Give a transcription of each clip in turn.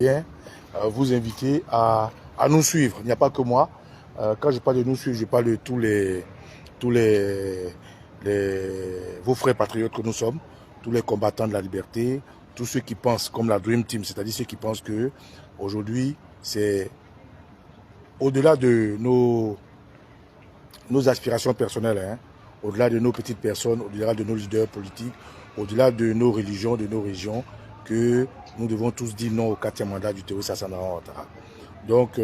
bien vous inviter à nous suivre. Il n'y a pas que moi. Quand je parle de nous suivre, je parle de tous vos frères patriotes que nous sommes, tous les combattants de la liberté, tous ceux qui pensent comme la Dream Team, c'est-à-dire ceux qui pensent que aujourd'hui, c'est au-delà de nos aspirations personnelles, hein, au-delà de nos petites personnes, au-delà de nos leaders politiques, au-delà de nos religions, de nos régions, que nous devons tous dire non au 4e mandat du terroriste Alassane Ouattara. Donc,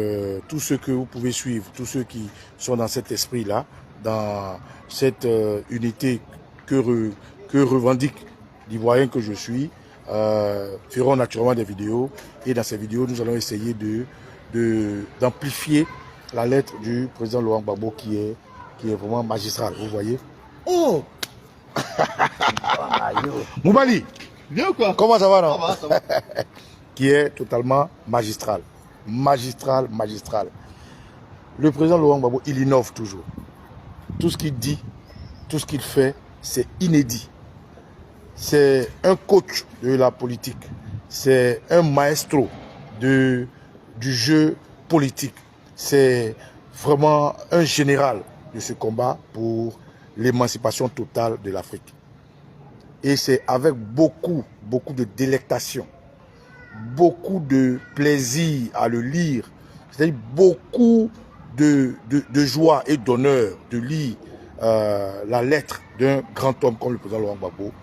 tous ceux que vous pouvez suivre, tous ceux qui sont dans cet esprit-là, dans cette unité que revendique l'Ivoirien que je suis, feront naturellement des vidéos. Et dans ces vidéos, nous allons essayer d'amplifier la lettre du président Laurent Gbagbo qui est vraiment magistral, vous voyez. Oh Moubali, bien quoi? Comment ça va, non? Ça va. Qui est totalement magistral. Magistral. Le président Laurent Gbagbo, il innove toujours. Tout ce qu'il dit, tout ce qu'il fait, c'est inédit. C'est un coach de la politique. C'est un maestro du jeu politique. C'est vraiment un général de ce combat pour l'émancipation totale de l'Afrique. Et c'est avec beaucoup de délectation, beaucoup de plaisir à le lire, c'est-à-dire beaucoup de joie et d'honneur de lire la lettre d'un grand homme comme le président Laurent Gbagbo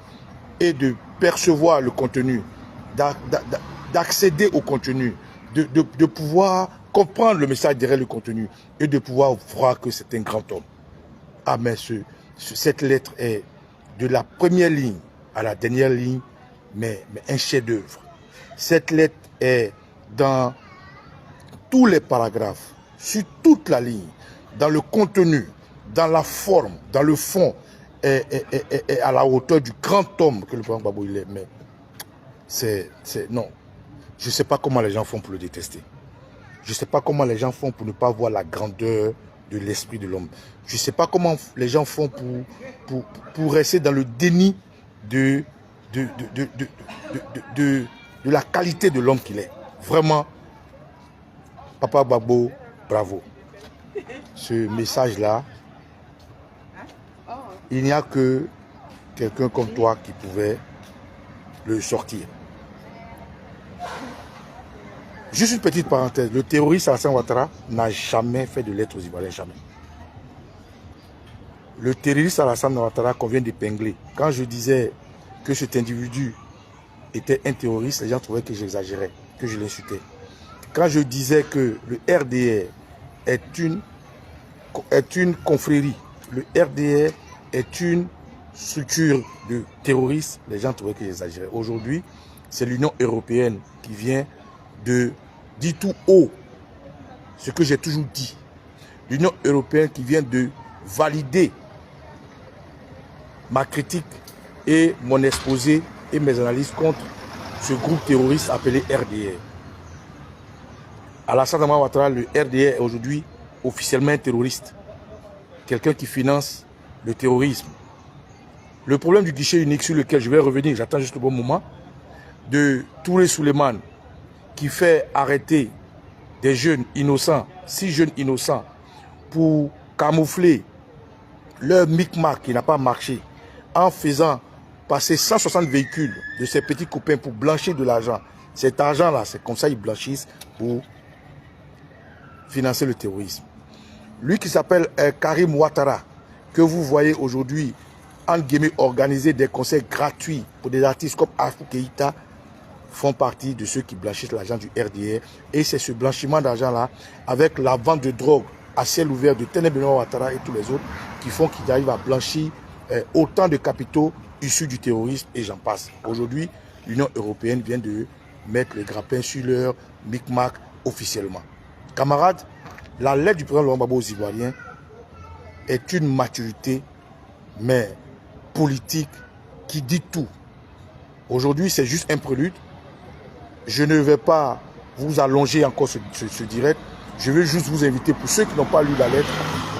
et de percevoir le contenu, d'accéder au contenu, de pouvoir comprendre le message derrière le contenu et de pouvoir voir que c'est un grand homme. Ah mais cette lettre est de la première ligne à la dernière ligne, mais un chef-d'œuvre. Cette lettre est dans tous les paragraphes, sur toute la ligne, dans le contenu, dans la forme, dans le fond, et à la hauteur du grand homme que le président Gbagbo il est. Mais non, je ne sais pas comment les gens font pour le détester. Je ne sais pas comment les gens font pour ne pas voir la grandeur de l'esprit de l'homme. Je ne sais pas comment les gens font pour rester dans le déni de la qualité de l'homme qu'il est. Vraiment, Papa Gbagbo, bravo. Ce message-là, il n'y a que quelqu'un comme toi qui pouvait le sortir. Juste une petite parenthèse, le terroriste Alassane Ouattara n'a jamais fait de lettres aux Ivoiriens, jamais. Le terroriste Alassane Ouattara qu'on vient d'épingler, quand je disais que cet individu était un terroriste, les gens trouvaient que j'exagérais, que je l'insultais. Quand je disais que le RDR est une confrérie, le RDR est une structure de terroristes, les gens trouvaient que j'exagérais. Aujourd'hui, c'est l'Union européenne qui vient de dire tout haut ce que j'ai toujours dit. L'Union européenne qui vient de valider ma critique et mon exposé et mes analyses contre ce groupe terroriste appelé RDR. Alassane Ouattara, le RDR est aujourd'hui officiellement un terroriste. Quelqu'un qui finance le terrorisme. Le problème du guichet unique sur lequel je vais revenir, j'attends juste le bon moment, de Touré Souleymane, qui fait arrêter des jeunes innocents, 6 jeunes innocents, pour camoufler leur micmac qui n'a pas marché, en faisant passer 160 véhicules de ses petits copains pour blanchir de l'argent. Cet argent-là, c'est comme ça qu'ils blanchissent pour financer le terrorisme. Lui qui s'appelle Karim Ouattara, que vous voyez aujourd'hui, entre guillemets, organiser des concerts gratuits pour des artistes comme Afou Keïta, font partie de ceux qui blanchissent l'argent du RDR. Et c'est ce blanchiment d'argent-là, avec la vente de drogue à ciel ouvert de Tené Benoît Ouattara et tous les autres, qui font qu'ils arrivent à blanchir autant de capitaux issus du terrorisme et j'en passe. Aujourd'hui, l'Union européenne vient de mettre le grappin sur leur micmac officiellement. Camarades, la lettre du président Laurent Gbagbo aux Ivoiriens est une maturité, mais politique, qui dit tout. Aujourd'hui, c'est juste un prélude. Je ne vais pas vous allonger encore ce direct. Je vais juste vous inviter, pour ceux qui n'ont pas lu la lettre,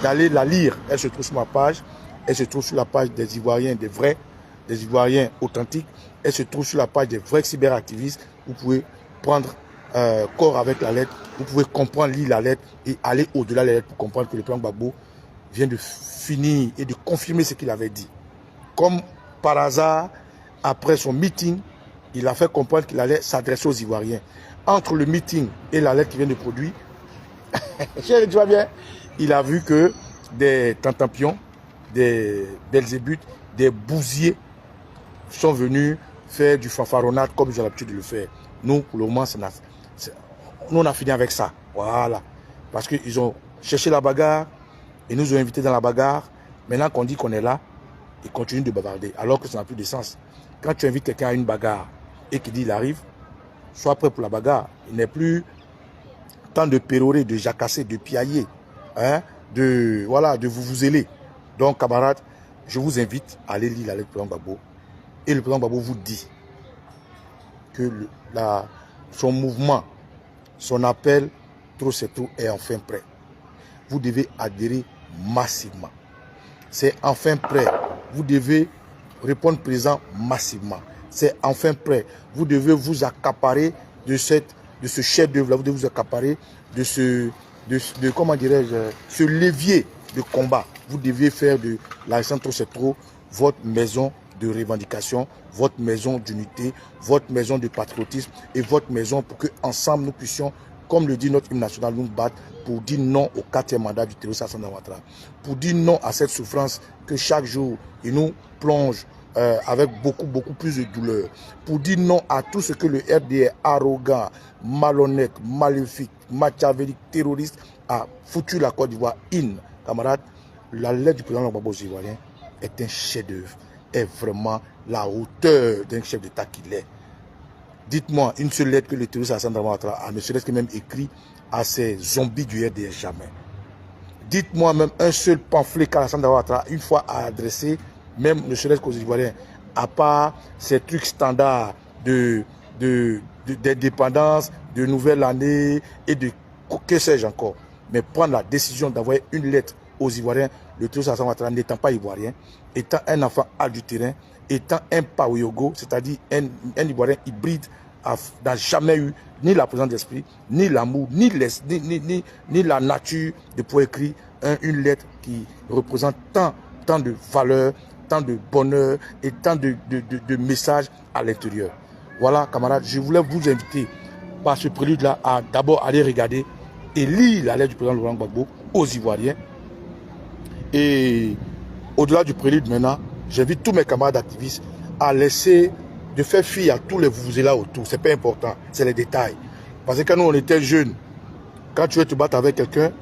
d'aller la lire. Elle se trouve sur ma page. Elle se trouve sur la page des Ivoiriens, des vrais, des Ivoiriens authentiques. Elle se trouve sur la page des vrais cyberactivistes. Vous pouvez prendre corps avec la lettre, vous pouvez comprendre, lire la lettre et aller au-delà de la lettre pour comprendre que le président Gbagbo vient de finir et de confirmer ce qu'il avait dit. Comme par hasard, après son meeting, il a fait comprendre qu'il allait s'adresser aux Ivoiriens. Entre le meeting et la lettre qu'il vient de produire, tu vois bien, il a vu que des tentampions, des belzébuth, des bousiers sont venus faire du fanfaronnade comme j'ai l'habitude de le faire. Nous, pour le moment, nous, on a fini avec ça. Voilà. Parce qu'ils ont cherché la bagarre et nous ont invités dans la bagarre. Maintenant qu'on dit qu'on est là, ils continuent de bavarder. Alors que ça n'a plus de sens. Quand tu invites quelqu'un à une bagarre et qu'il dit il arrive, sois prêt pour la bagarre. Il n'est plus temps de pérorer, de jacasser, de piailler, hein, de vous ailer. Donc, camarades, je vous invite à aller lire la lettre du président Gbagbo. Et le président Gbagbo vous dit que son mouvement, son appel, trop c'est trop, est enfin prêt. Vous devez adhérer massivement. C'est enfin prêt. Vous devez répondre présent massivement. C'est enfin prêt. Vous devez vous accaparer de ce chef-d'œuvre. Vous devez vous accaparer de comment dirais-je, ce levier de combat. Vous devez faire de la région trop c'est trop votre maison de revendication, votre maison d'unité, votre maison de patriotisme et votre maison pour que ensemble nous puissions, comme le dit notre hymne national, nous battre pour dire non au 4e mandat du terroriste Alassane Ouattara, pour dire non à cette souffrance que chaque jour il nous plonge avec beaucoup plus de douleur, pour dire non à tout ce que le RDR arrogant, malhonnête, maléfique, machiavélique, terroriste a foutu la Côte d'Ivoire in. Camarades, la lettre du président Gbagbo aux Ivoiriens est un chef-d'œuvre, est vraiment la hauteur d'un chef d'État qu'il est. Dites-moi une seule lettre que le terroriste Alassane Ouattara a, ne serait-ce que même écrit à ces zombies du RDR, jamais. Dites-moi même un seul pamphlet qu'Alassane Ouattara une fois a adressé, même ne serait-ce qu'aux Ivoiriens, à part ces trucs standards d'indépendance, de nouvelle année et de que sais-je encore. Mais prendre la décision d'envoyer une lettre aux Ivoiriens, le terroriste Alassane Ouattara n'étant pas ivoirien, étant un enfant adultérin, étant un Paoyogo, c'est-à-dire un Ivoirien hybride, n'a jamais eu ni la présence d'esprit, ni l'amour, ni la nature de pouvoir écrire une lettre qui représente tant de valeurs, tant de bonheur et tant de messages à l'intérieur. Voilà, camarades, je voulais vous inviter par ce prélude-là à d'abord aller regarder et lire la lettre du président Laurent Gbagbo aux Ivoiriens. Et au-delà du prélude maintenant, j'invite tous mes camarades activistes à laisser de faire fi à tous les vous-là autour. C'est pas important, c'est les détails. Parce que quand nous on était jeunes, quand tu veux te battre avec quelqu'un,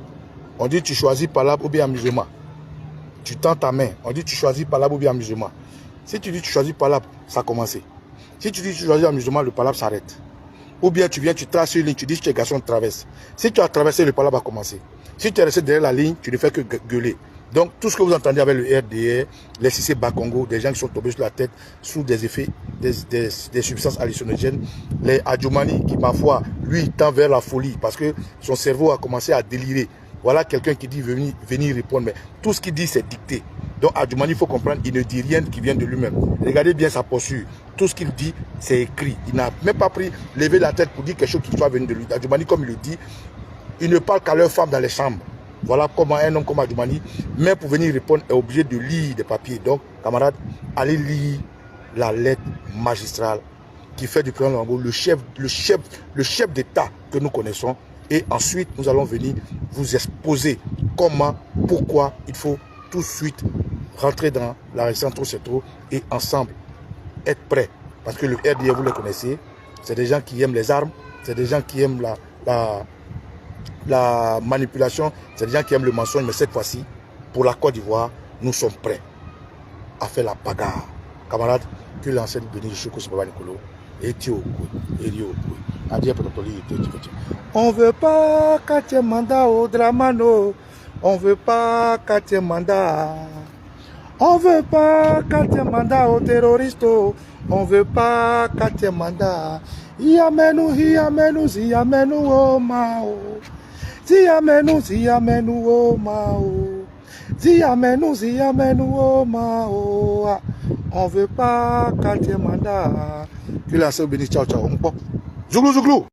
on dit tu choisis palabre ou bien amusement. Tu tends ta main, on dit tu choisis palabre ou bien amusement. Si tu dis tu choisis palabre, ça a commencé. Si tu dis tu choisis amusement, le palabre s'arrête. Ou bien tu viens, tu traces une ligne, tu dis que tu es garçon, traverse. Si tu as traversé, le palabre a commencé. Si tu es resté derrière la ligne, tu ne fais que gueuler. Donc, tout ce que vous entendez avec le RDR, les Cissé Bakongo, des gens qui sont tombés sur la tête sous des effets, des substances hallucinogènes, les Adjoumani qui parfois, lui, tend vers la folie parce que son cerveau a commencé à délirer. Voilà quelqu'un qui dit venir répondre, mais tout ce qu'il dit, c'est dicté. Donc, Adjoumani, il faut comprendre, il ne dit rien qui vient de lui-même. Regardez bien sa posture. Tout ce qu'il dit, c'est écrit. Il n'a même pas levé la tête pour dire quelque chose qui soit venu de lui. Adjoumani, comme il le dit, il ne parle qu'à leurs femmes dans les chambres. Voilà comment un homme comme Adjoumani, même pour venir répondre, est obligé de lire des papiers. Donc, camarades, allez lire la lettre magistrale qui fait du président Gbagbo le chef d'État que nous connaissons. Et ensuite, nous allons venir vous exposer comment, pourquoi il faut tout de suite rentrer dans la résistance trop c'est trop et ensemble être prêts. Parce que le RDR, vous le connaissez, c'est des gens qui aiment les armes, c'est des gens qui aiment la manipulation, c'est des gens qui aiment le mensonge, mais cette fois-ci, pour la Côte d'Ivoire, nous sommes prêts à faire la bagarre. Camarades, que l'enseigne Béni Choko Sibaba Nicolo, et Tio, et Rio, on veut pas qu'un mandat au Dramano, on veut pas qu'un mandat, on veut pas qu'un mandat aux terroristes, on veut pas qu'un mandat, yamenu, oh mao. Ziamenu, oh mao. Ziamenu, oh mao. On veut pas qu'un mandat. Que la sœur bénisse, ciao, ciao. Zouglou, zouglou.